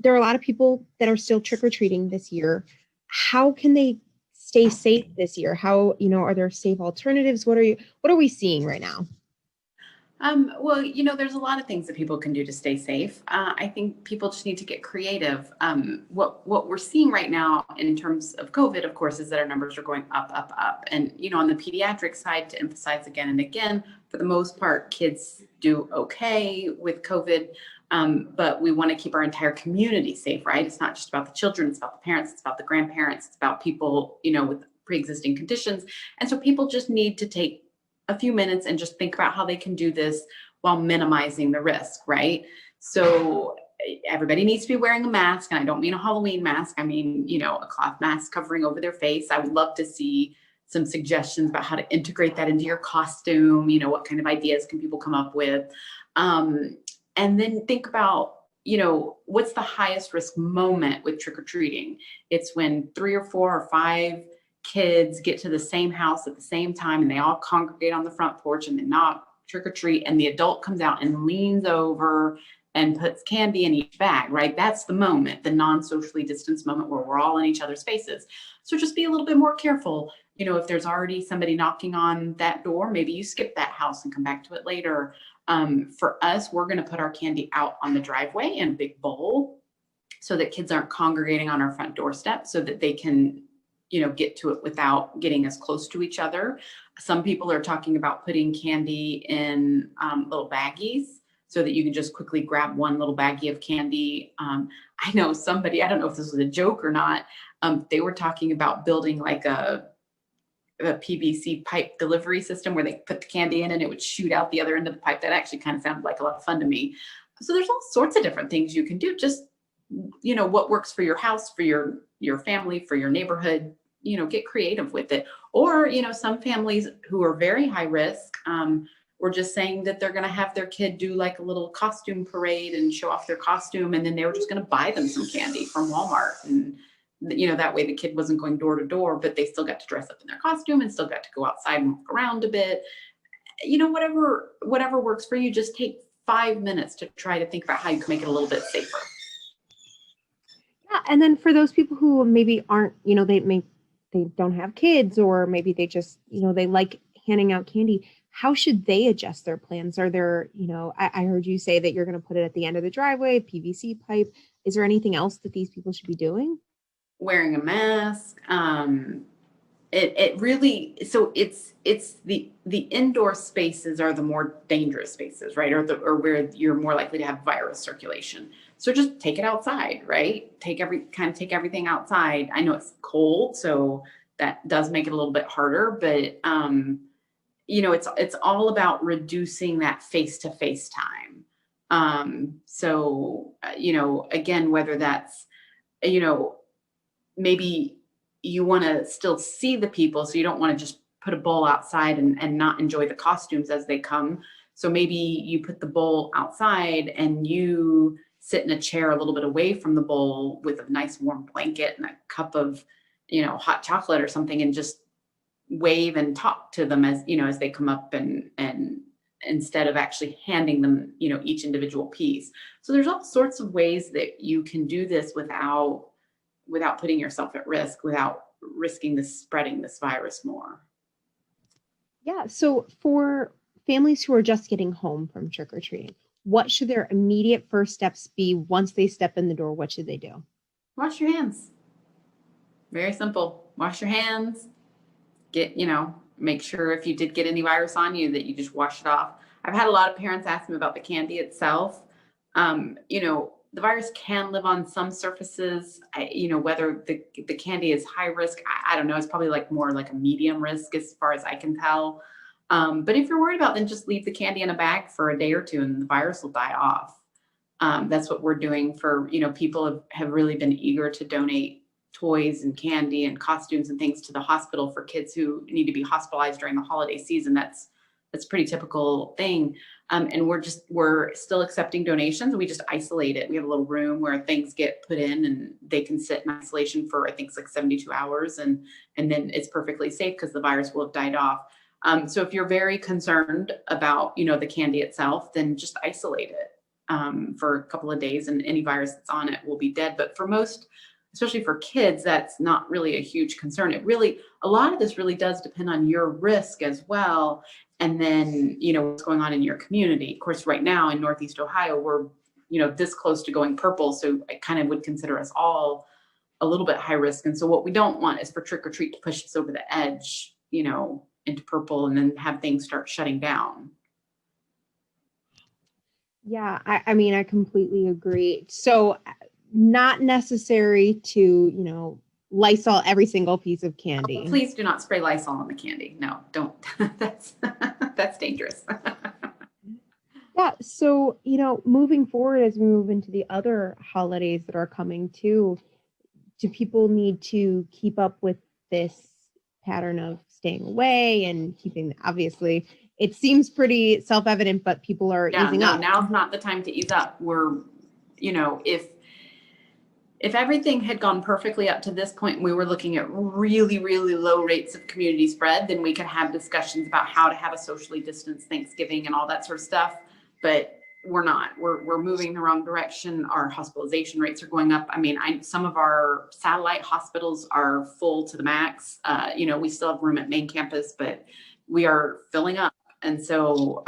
there are a lot of people that are still trick-or-treating this year. How can they stay safe this year? How, are there safe alternatives? What are we seeing right now? Well, there's a lot of things that people can do to stay safe. I think people just need to get creative. What we're seeing right now in terms of COVID, of course, is that our numbers are going up, up, up. And, on the pediatric side, to emphasize again and again, for the most part, kids do okay with COVID. But we want to keep our entire community safe, right? It's not just about the children, it's about the parents, it's about the grandparents, it's about people, with pre-existing conditions. And so people just need to take a few minutes and just think about how they can do this while minimizing the risk, right? So everybody needs to be wearing a mask, and I don't mean a Halloween mask. I mean, a cloth mask covering over their face. I would love to see some suggestions about how to integrate that into your costume. What kind of ideas can people come up with? And then think about, what's the highest risk moment with trick-or-treating? It's when 3 or 4 or 5 kids get to the same house at the same time and they all congregate on the front porch and they knock trick or treat, and the adult comes out and leans over and puts candy in each bag, right? That's the moment, the non-socially distanced moment where we're all in each other's faces. So just be a little bit more careful. If there's already somebody knocking on that door, maybe you skip that house and come back to it later. For us, we're going to put our candy out on the driveway in a big bowl so that kids aren't congregating on our front doorstep, so that they can get to it without getting as close to each other. Some people are talking about putting candy in little baggies so that you can just quickly grab one little baggie of candy. I know somebody, I don't know if this was a joke or not, they were talking about building like a PVC pipe delivery system where they put the candy in and it would shoot out the other end of the pipe. That actually kind of sounded like a lot of fun to me. So there's all sorts of different things you can do. Just, what works for your house, for your family, for your neighborhood, get creative with it. Or, some families who are very high risk, were just saying that they're going to have their kid do like a little costume parade and show off their costume. And then they were just going to buy them some candy from Walmart. And, that way the kid wasn't going door to door, but they still got to dress up in their costume and still got to go outside and walk around a bit. Whatever works for you, just take 5 minutes to try to think about how you can make it a little bit safer. Yeah, and then for those people who maybe aren't, they don't have kids, or maybe they just, they like handing out candy. How should they adjust their plans? Are there, I heard you say that you're going to put it at the end of the driveway, PVC pipe. Is there anything else that these people should be doing? Wearing a mask. It really, so it's the indoor spaces are the more dangerous spaces, right? Or where you're more likely to have virus circulation. So just take it outside, right? Take everything outside. I know it's cold, so that does make it a little bit harder, but it's all about reducing that face-to-face time. Again, whether that's, maybe you want to still see the people, so you don't want to just put a bowl outside and not enjoy the costumes as they come. So maybe you put the bowl outside and you sit in a chair a little bit away from the bowl with a nice warm blanket and a cup of, hot chocolate or something, and just wave and talk to them as they come up, and instead of actually handing them, each individual piece. So there's all sorts of ways that you can do this without putting yourself at risk, without risking spreading this virus more. Yeah. So for families who are just getting home from trick-or-treating, what should their immediate first steps be once they step in the door? What should they do? Wash your hands. Very simple. Wash your hands. Make sure if you did get any virus on you that you just wash it off. I've had a lot of parents ask me about the candy itself. The virus can live on some surfaces. Whether the candy is high risk, I don't know. It's probably more like a medium risk as far as I can tell. But if you're worried about, then just leave the candy in a bag for a day or two and the virus will die off. That's what we're doing for, people have really been eager to donate toys and candy and costumes and things to the hospital for kids who need to be hospitalized during the holiday season. That's a pretty typical thing. And we're still accepting donations. We just isolate it. We have a little room where things get put in and they can sit in isolation for, I think it's 72 hours. And then it's perfectly safe because the virus will have died off. So if you're very concerned about, the candy itself, then just isolate it. for a couple of days, and any virus that's on it will be dead. But for most, especially for kids, that's not really a huge concern. A lot of this really does depend on your risk as well. And then, what's going on in your community. Of course, right now in Northeast Ohio, we're, this close to going purple. So I kind of would consider us all a little bit high risk. And so what we don't want is for trick or treat to push us over the edge, into purple and then have things start shutting down. Yeah, I mean, I completely agree. So, not necessary to, Lysol every single piece of candy. Please do not spray Lysol on the candy. No, don't. That's dangerous. Yeah, so, moving forward as we move into the other holidays that are coming too, do people need to keep up with this pattern of staying away and keeping, obviously, it seems pretty self-evident, but people are Yeah, easing no, up. now's not the time to ease up. We're, if everything had gone perfectly up to this point and we were looking at really, really low rates of community spread, then we could have discussions about how to have a socially distanced Thanksgiving and all that sort of stuff. But we're not. We're moving the wrong direction. Our hospitalization rates are going up. I mean, some of our satellite hospitals are full to the max. We still have room at main campus, but we are filling up. And so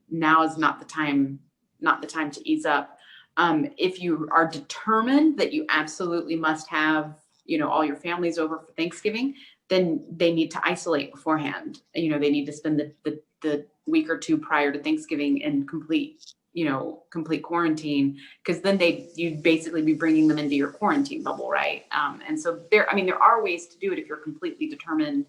now is not the time to ease up. If you are determined that you absolutely must have, all your families over for Thanksgiving, then they need to isolate beforehand. They need to spend the week or two prior to Thanksgiving in complete quarantine, because then you'd basically be bringing them into your quarantine bubble, right? And so there are ways to do it if you're completely determined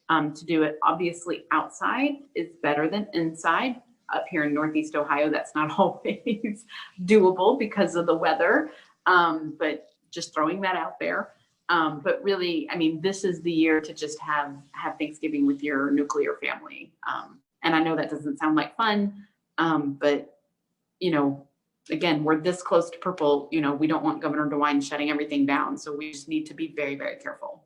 to do it. Obviously, outside is better than inside. Up here in Northeast Ohio, that's not always doable because of the weather, but just throwing that out there. But really, this is the year to just have Thanksgiving with your nuclear family. And I know that doesn't sound like fun, but again, we're this close to purple. We don't want Governor DeWine shutting everything down, so we just need to be very, very careful.